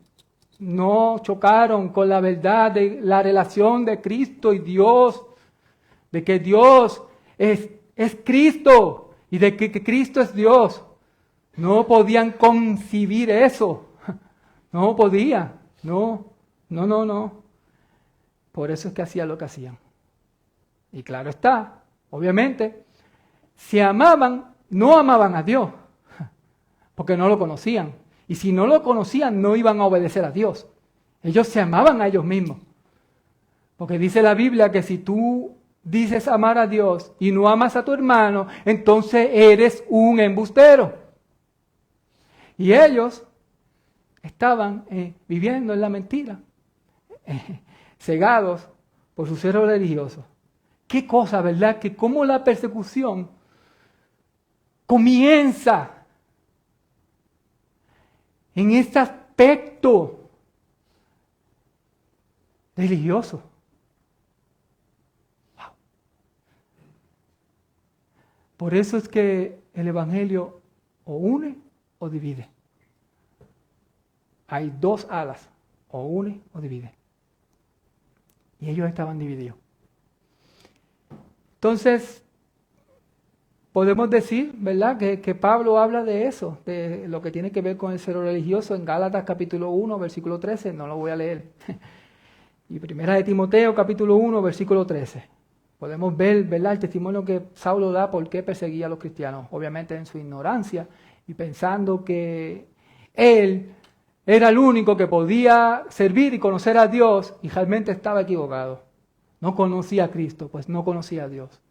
no chocaron con la verdad de la relación de Cristo y Dios, de que Dios es Cristo y de que Cristo es Dios. No podían concebir eso. No podían. No. Por eso es que hacían lo que hacían. Y claro está, obviamente, si amaban, no amaban a Dios, porque no lo conocían. Y si no lo conocían, no iban a obedecer a Dios. Ellos se amaban a ellos mismos. Porque dice la Biblia que si tú dices amar a Dios y no amas a tu hermano, entonces eres un embustero. Y ellos estaban viviendo en la mentira, cegados por su celo religioso. Qué cosa, ¿verdad? Que cómo la persecución comienza en este aspecto religioso. Wow. Por eso es que el Evangelio o une o divide. Hay dos alas, o une o divide. Y ellos estaban divididos. Entonces, podemos decir, ¿verdad?, que Pablo habla de eso, de lo que tiene que ver con el celo religioso en Gálatas capítulo 1, versículo 13, no lo voy a leer. Y Primera de Timoteo capítulo 1, versículo 13. Podemos ver, ¿verdad?, el testimonio que Saulo da por qué perseguía a los cristianos, obviamente en su ignorancia y pensando que él era el único que podía servir y conocer a Dios, y realmente estaba equivocado. No conocía a Cristo, pues no conocía a Dios.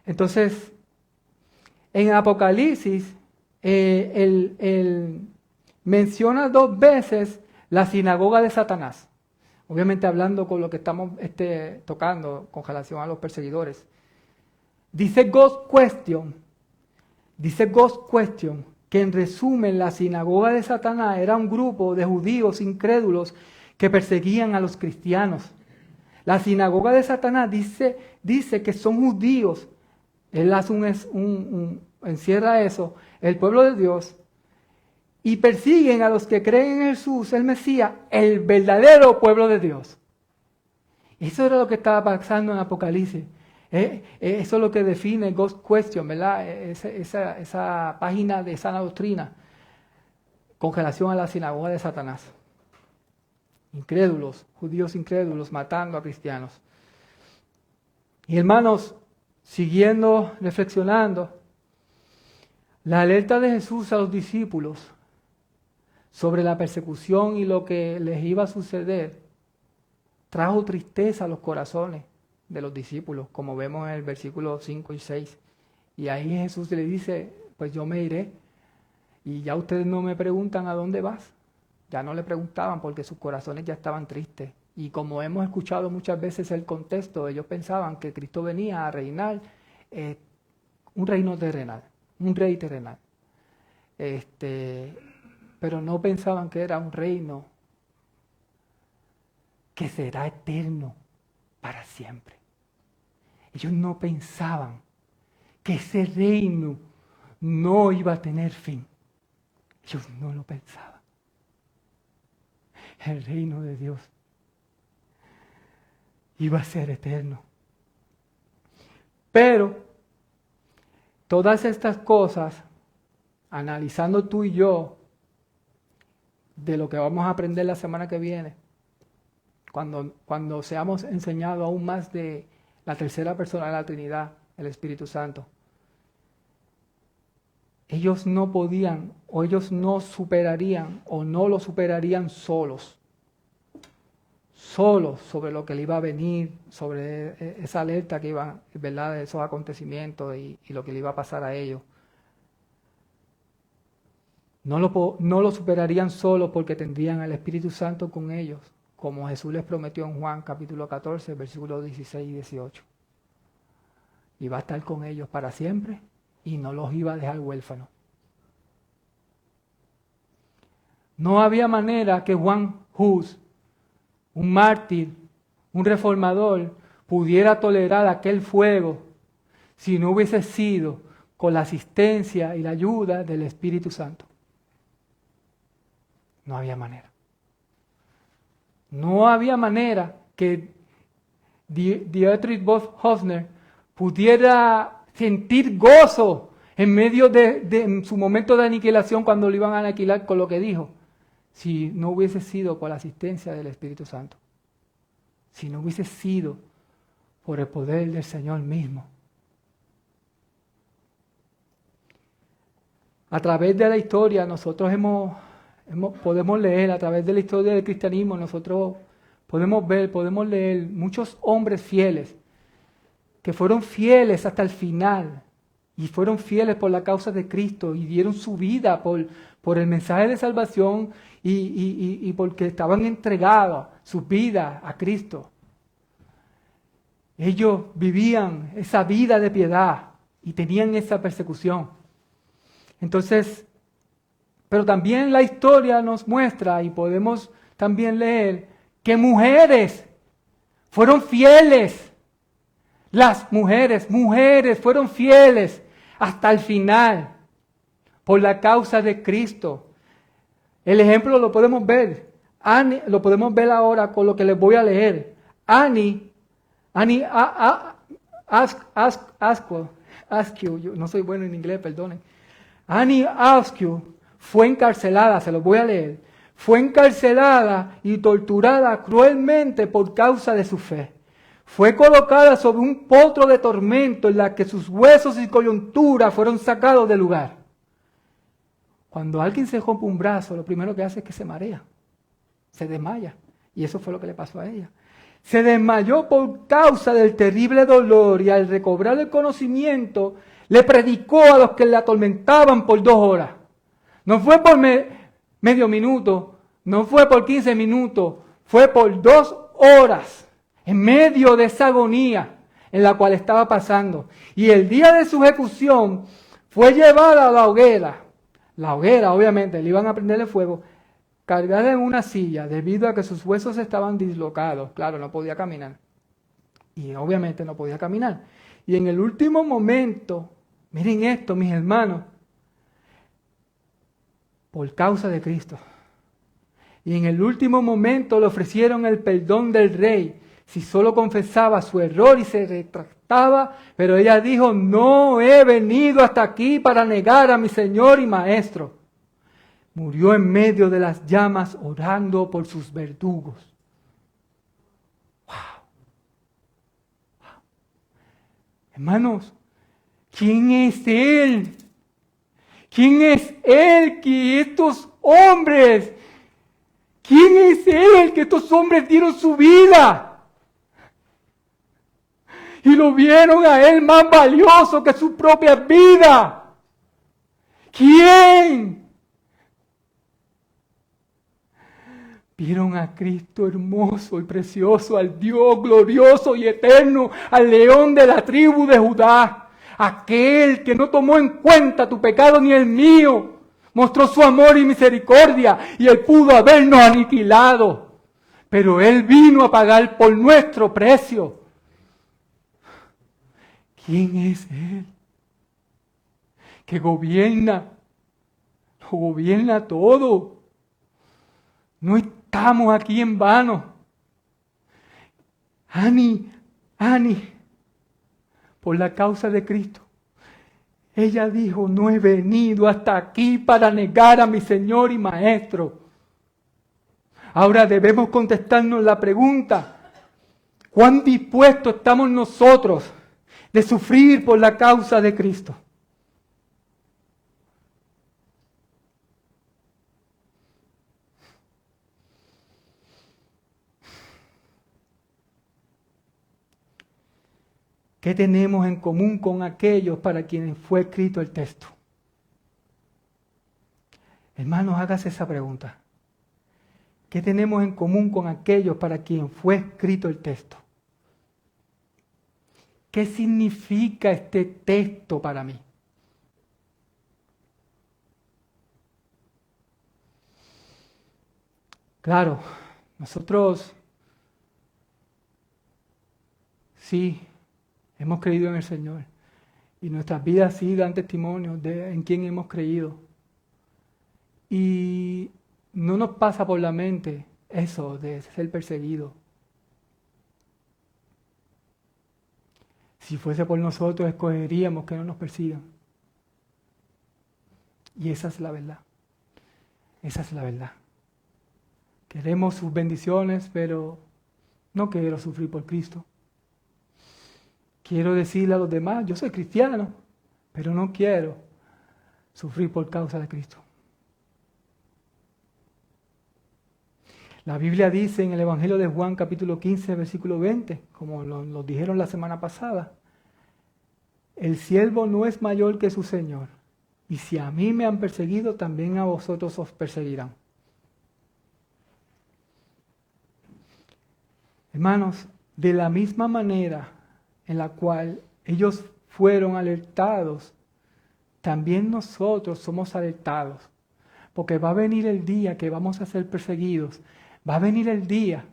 Entonces, en Apocalipsis, él menciona 2 veces la sinagoga de Satanás. Obviamente hablando con lo que estamos tocando con relación a los perseguidores. Dice Ghost Question, que en resumen la sinagoga de Satanás era un grupo de judíos incrédulos que perseguían a los cristianos. La sinagoga de Satanás dice que son judíos. Él hace encierra eso, el pueblo de Dios, y persiguen a los que creen en Jesús, el Mesías, el verdadero pueblo de Dios. Eso era lo que estaba pasando en Apocalipsis. Eso es lo que define Ghost Question, ¿verdad? Esa página de sana doctrina con relación a la sinagoga de Satanás. Incrédulos, judíos incrédulos matando a cristianos. Y hermanos, siguiendo, reflexionando, la alerta de Jesús a los discípulos sobre la persecución y lo que les iba a suceder trajo tristeza a los corazones de los discípulos, como vemos en el versículo 5 y 6. Y ahí Jesús le dice, pues yo me iré, y ya ustedes no me preguntan a dónde vas. Ya no le preguntaban porque sus corazones ya estaban tristes. Y como hemos escuchado muchas veces el contexto, ellos pensaban que Cristo venía a reinar un reino terrenal, un rey terrenal. Pero no pensaban que era un reino que será eterno para siempre. Ellos no pensaban que ese reino no iba a tener fin. Ellos no lo pensaban. El reino de Dios iba a ser eterno. Pero todas estas cosas, analizando tú y yo, de lo que vamos a aprender la semana que viene, cuando seamos enseñados aún más de la tercera persona de la Trinidad, el Espíritu Santo, ellos no podían, o ellos no superarían, o no lo superarían solos sobre lo que le iba a venir, sobre esa alerta que iba, ¿verdad?, de esos acontecimientos y lo que le iba a pasar a ellos. No lo superarían solo porque tendrían al Espíritu Santo con ellos, como Jesús les prometió en Juan capítulo 14, versículos 16 y 18. Iba a estar con ellos para siempre y no los iba a dejar huérfanos. No había manera que Juan Hus, un mártir, un reformador, pudiera tolerar aquel fuego si no hubiese sido con la asistencia y la ayuda del Espíritu Santo. No había manera. No había manera que Dietrich Bonhoeffer pudiera sentir gozo en medio de su momento de aniquilación cuando lo iban a aniquilar con lo que dijo, si no hubiese sido por la asistencia del Espíritu Santo, si no hubiese sido por el poder del Señor mismo. A través de la historia nosotros podemos leer, a través de la historia del cristianismo, nosotros podemos leer muchos hombres fieles, que fueron fieles hasta el final, y fueron fieles por la causa de Cristo, y dieron su vida por el mensaje de salvación y porque estaban entregados sus vidas a Cristo. Ellos vivían esa vida de piedad y tenían esa persecución. Entonces, pero también la historia nos muestra, y podemos también leer, que mujeres fueron fieles. Las mujeres fueron fieles hasta el final por la causa de Cristo. El ejemplo lo podemos ver. Lo podemos ver ahora con lo que les voy a leer. Annie Askew, yo no soy bueno en inglés, perdonen. Annie Askew fue encarcelada, se lo voy a leer. Fue encarcelada y torturada cruelmente por causa de su fe. Fue colocada sobre un potro de tormento en la que sus huesos y coyunturas fueron sacados del lugar. Cuando alguien se rompe un brazo, lo primero que hace es que se marea, se desmaya. Y eso fue lo que le pasó a ella. Se desmayó por causa del terrible dolor y al recobrar el conocimiento, le predicó a los que le atormentaban por 2 horas. No fue por medio minuto, no fue por 15 minutos, fue por 2 horas, en medio de esa agonía en la cual estaba pasando. Y el día de su ejecución fue llevada a la hoguera. La hoguera, obviamente, le iban a prenderle fuego, cargada en una silla, debido a que sus huesos estaban dislocados. Claro, no podía caminar. Y obviamente no podía caminar. Y en el último momento, miren esto, mis hermanos, por causa de Cristo. Y en el último momento le ofrecieron el perdón del rey, si solo confesaba su error y se retractaba, pero ella dijo, no he venido hasta aquí para negar a mi Señor y Maestro. Murió en medio de las llamas orando por sus verdugos. ¡Wow! ¡Wow! Hermanos, ¿quién es Él? ¿Quién es Él que estos hombres? ¿Quién es Él que estos hombres dieron su vida? Y lo vieron a Él más valioso que su propia vida. ¿Quién? Vieron a Cristo hermoso y precioso, al Dios glorioso y eterno, al león de la tribu de Judá, aquel que no tomó en cuenta tu pecado ni el mío, mostró su amor y misericordia y Él pudo habernos aniquilado, pero Él vino a pagar por nuestro precio. ¿Quién es Él? Que gobierna, lo gobierna todo. No estamos aquí en vano. Annie, por la causa de Cristo, ella dijo, no he venido hasta aquí para negar a mi Señor y Maestro. Ahora debemos contestarnos la pregunta, ¿cuán dispuestos estamos nosotros de sufrir por la causa de Cristo? ¿Qué tenemos en común con aquellos para quienes fue escrito el texto? Hermanos, hágase esa pregunta. ¿Qué tenemos en común con aquellos para quienes fue escrito el texto? ¿Qué significa este texto para mí? Claro, nosotros sí hemos creído en el Señor y nuestras vidas sí dan testimonio de en quién hemos creído. Y no nos pasa por la mente eso de ser perseguido. Si fuese por nosotros, escogeríamos que no nos persigan. Y esa es la verdad. Esa es la verdad. Queremos sus bendiciones, pero no quiero sufrir por Cristo. Quiero decirle a los demás, yo soy cristiano, pero no quiero sufrir por causa de Cristo. La Biblia dice en el Evangelio de Juan capítulo 15, versículo 20, como lo dijeron la semana pasada, el siervo no es mayor que su Señor. Y si a mí me han perseguido, también a vosotros os perseguirán. Hermanos, de la misma manera en la cual ellos fueron alertados, también nosotros somos alertados. Porque va a venir el día que vamos a ser perseguidos. Va a venir el día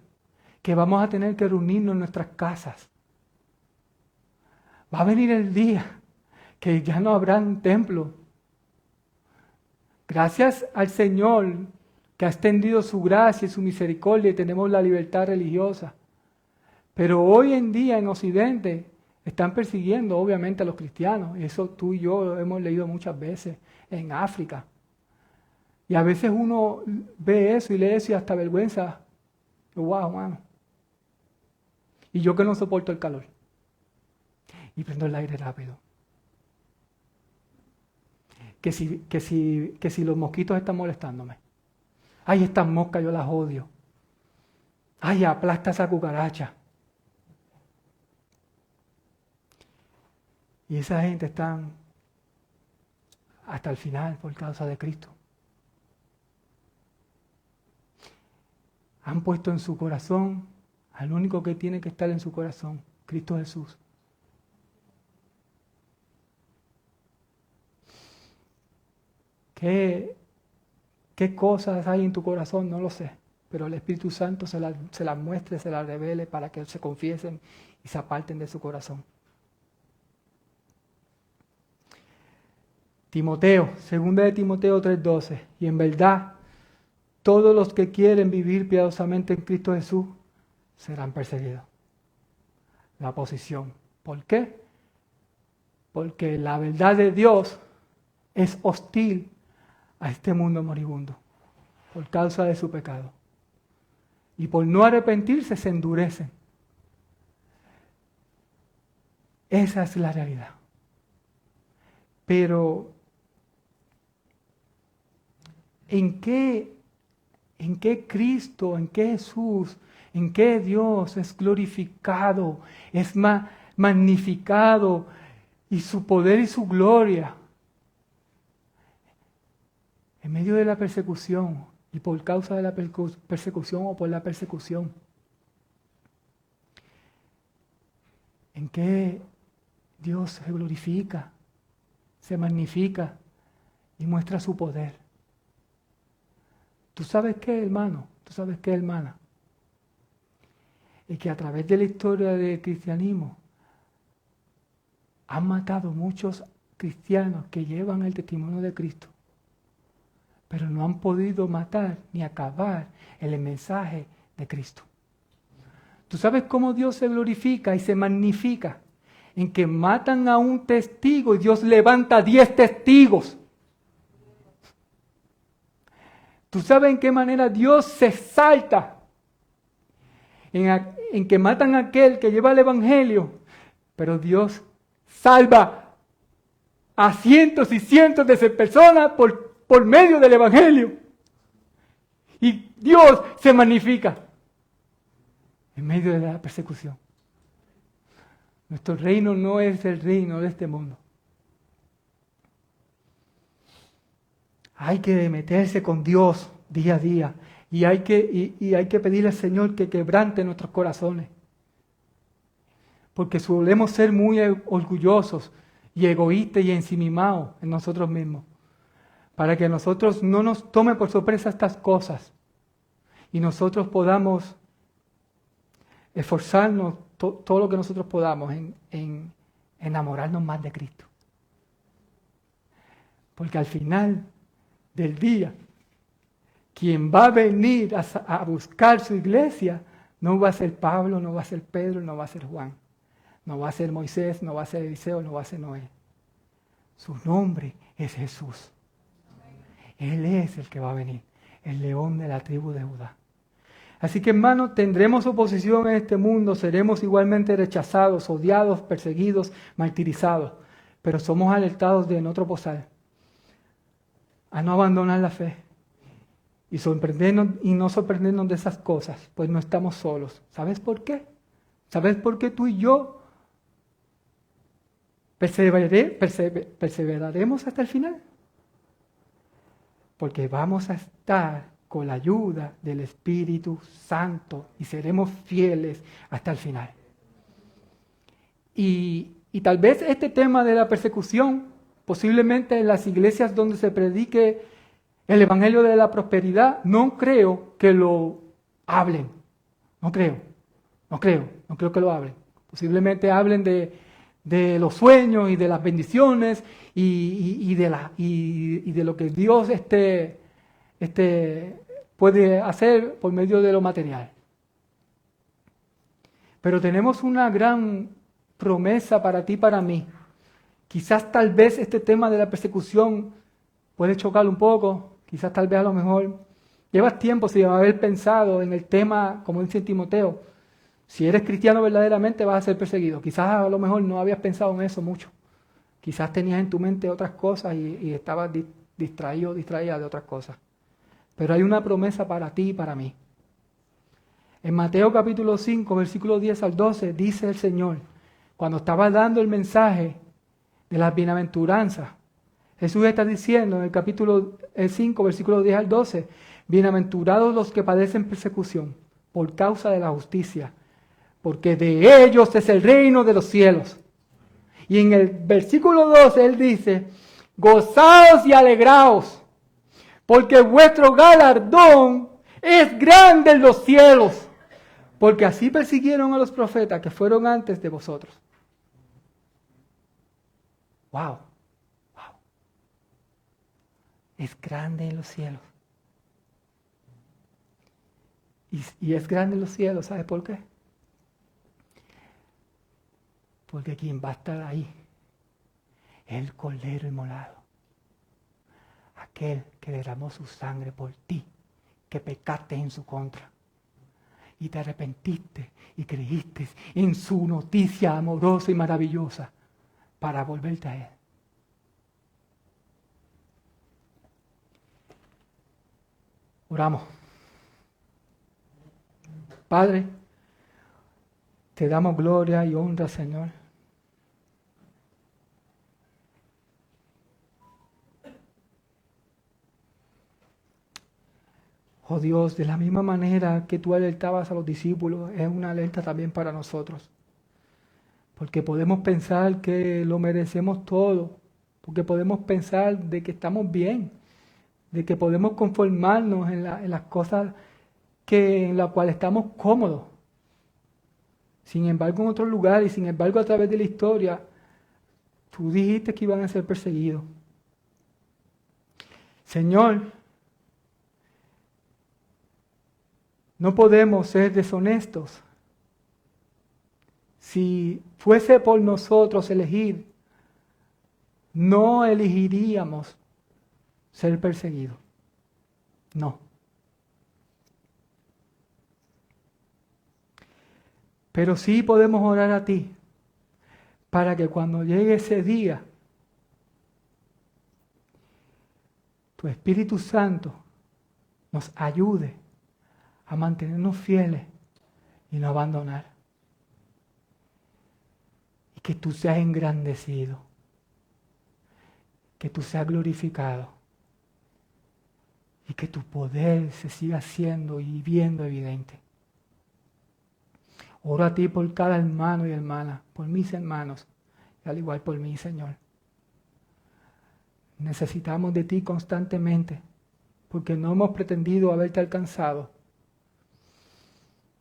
que vamos a tener que reunirnos en nuestras casas. Va a venir el día que ya no habrá un templo. Gracias al Señor que ha extendido su gracia y su misericordia y tenemos la libertad religiosa. Pero hoy en día en Occidente están persiguiendo obviamente a los cristianos. Eso tú y yo lo hemos leído muchas veces en África. Y a veces uno ve eso y lee eso y hasta vergüenza. Wow, mano. Y yo que no soporto el calor. Y prendo el aire rápido. Que si los mosquitos están molestándome. Ay, estas moscas yo las odio. Ay, aplasta esa cucaracha. Y esa gente está hasta el final por causa de Cristo. Han puesto en su corazón al único que tiene que estar en su corazón, Cristo Jesús. ¿Qué cosas hay en tu corazón? No lo sé, pero el Espíritu Santo se las muestre, se las revele para que se confiesen y se aparten de su corazón. Timoteo, 2 de Timoteo 3:12, y en verdad, todos los que quieren vivir piadosamente en Cristo Jesús serán perseguidos. La posición. ¿Por qué? Porque la verdad de Dios es hostil a este mundo moribundo por causa de su pecado. Y por no arrepentirse se endurecen. Esa es la realidad. Pero, ¿en qué Cristo, en qué Jesús, en qué Dios es glorificado, es magnificado y su poder y su gloria? En medio de la persecución y por causa de la persecución o por la persecución. ¿En qué Dios se glorifica, se magnifica y muestra su poder? ¿Tú sabes qué, hermano? ¿Tú sabes qué, hermana? Es que a través de la historia del cristianismo han matado muchos cristianos que llevan el testimonio de Cristo, pero no han podido matar ni acabar el mensaje de Cristo. ¿Tú sabes cómo Dios se glorifica y se magnifica? En que matan a un testigo y Dios levanta 10 testigos. ¿Tú sabes en qué manera Dios se exalta? En que matan a aquel que lleva el evangelio, pero Dios salva a cientos y cientos de personas por medio del evangelio. Y Dios se magnifica en medio de la persecución. Nuestro reino no es el reino de este mundo. Hay que meterse con Dios día a día y hay que pedirle al Señor que quebrante nuestros corazones. Porque solemos ser muy orgullosos y egoístas y ensimismados en nosotros mismos. Para que nosotros no nos tome por sorpresa estas cosas y nosotros podamos esforzarnos todo lo que nosotros podamos en enamorarnos más de Cristo. Porque al final del día, quien va a venir a buscar su iglesia no va a ser Pablo, no va a ser Pedro, no va a ser Juan, no va a ser Moisés, no va a ser Eliseo, no va a ser Noé. Su nombre es Jesús. Él es el que va a venir, el león de la tribu de Judá. Así que, hermanos, tendremos oposición en este mundo, seremos igualmente rechazados, odiados, perseguidos, martirizados, pero somos alertados de no tropezar, a no abandonar la fe y no sorprendernos de esas cosas, pues no estamos solos. ¿Sabes por qué? ¿Sabes por qué tú y yo perseveraremos hasta el final? porque vamos a estar con la ayuda del Espíritu Santo y seremos fieles hasta el final. Y tal vez este tema de la persecución, posiblemente en las iglesias donde se predique el Evangelio de la prosperidad, no creo que lo hablen. No creo que lo hablen. Posiblemente hablen de los sueños y de las bendiciones y de lo que Dios puede hacer por medio de lo material. Pero tenemos una gran promesa para ti y para mí. Quizás tal vez este tema de la persecución puede chocar un poco, quizás tal vez a lo mejor llevas tiempo sin haber pensado en el tema, como dice Timoteo. Si eres cristiano verdaderamente vas a ser perseguido. Quizás a lo mejor no habías pensado en eso mucho. Quizás tenías en tu mente otras cosas y estabas distraída de otras cosas. Pero hay una promesa para ti y para mí. En Mateo capítulo 5, versículos 10 al 12, dice el Señor, cuando estaba dando el mensaje de las bienaventuranzas, Jesús está diciendo en el capítulo 5, versículos 10 al 12, bienaventurados los que padecen persecución por causa de la justicia, porque de ellos es el reino de los cielos. Y en el versículo 12 él dice, gozaos y alegraos, porque vuestro galardón es grande en los cielos, porque así persiguieron a los profetas que fueron antes de vosotros. Wow. Es grande en los cielos. Y es grande en los cielos, ¿sabe por qué? Porque quien va a estar ahí es el Cordero inmolado. Aquel que derramó su sangre por ti, que pecaste en su contra. Y te arrepentiste y creíste en su noticia amorosa y maravillosa para volverte a Él. Oramos. Padre, te damos gloria y honra, Señor. Oh Dios, de la misma manera que tú alertabas a los discípulos, es una alerta también para nosotros. Porque podemos pensar que lo merecemos todo, porque podemos pensar de que estamos bien, de que podemos conformarnos en las cosas en las cuales estamos cómodos. Sin embargo, en otros lugares, y sin embargo a través de la historia, tú dijiste que iban a ser perseguidos. Señor, no podemos ser deshonestos. Si fuese por nosotros elegir, no elegiríamos ser perseguidos. No. Pero sí podemos orar a ti para que cuando llegue ese día, tu Espíritu Santo nos ayude a mantenernos fieles y no abandonar. Y que tú seas engrandecido, que tú seas glorificado y que tu poder se siga haciendo y viendo evidente. Oro a ti por cada hermano y hermana, por mis hermanos, y al igual por mí, Señor. Necesitamos de ti constantemente, porque no hemos pretendido haberte alcanzado.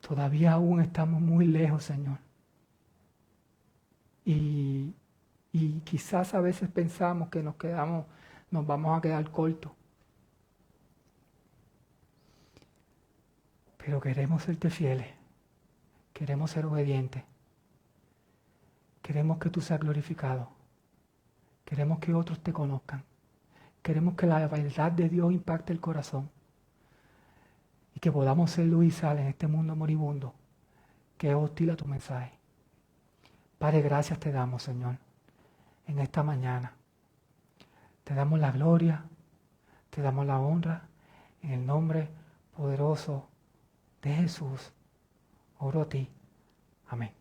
Todavía aún estamos muy lejos, Señor. Y quizás a veces pensamos que nos vamos a quedar cortos. Pero queremos serte fieles. Queremos ser obedientes. Queremos que tú seas glorificado. Queremos que otros te conozcan. Queremos que la verdad de Dios impacte el corazón. Y que podamos ser luz y sal en este mundo moribundo que es hostil a tu mensaje. Padre, gracias te damos, Señor, en esta mañana. Te damos la gloria, te damos la honra, en el nombre poderoso de Jesús. Oro a ti. Amén.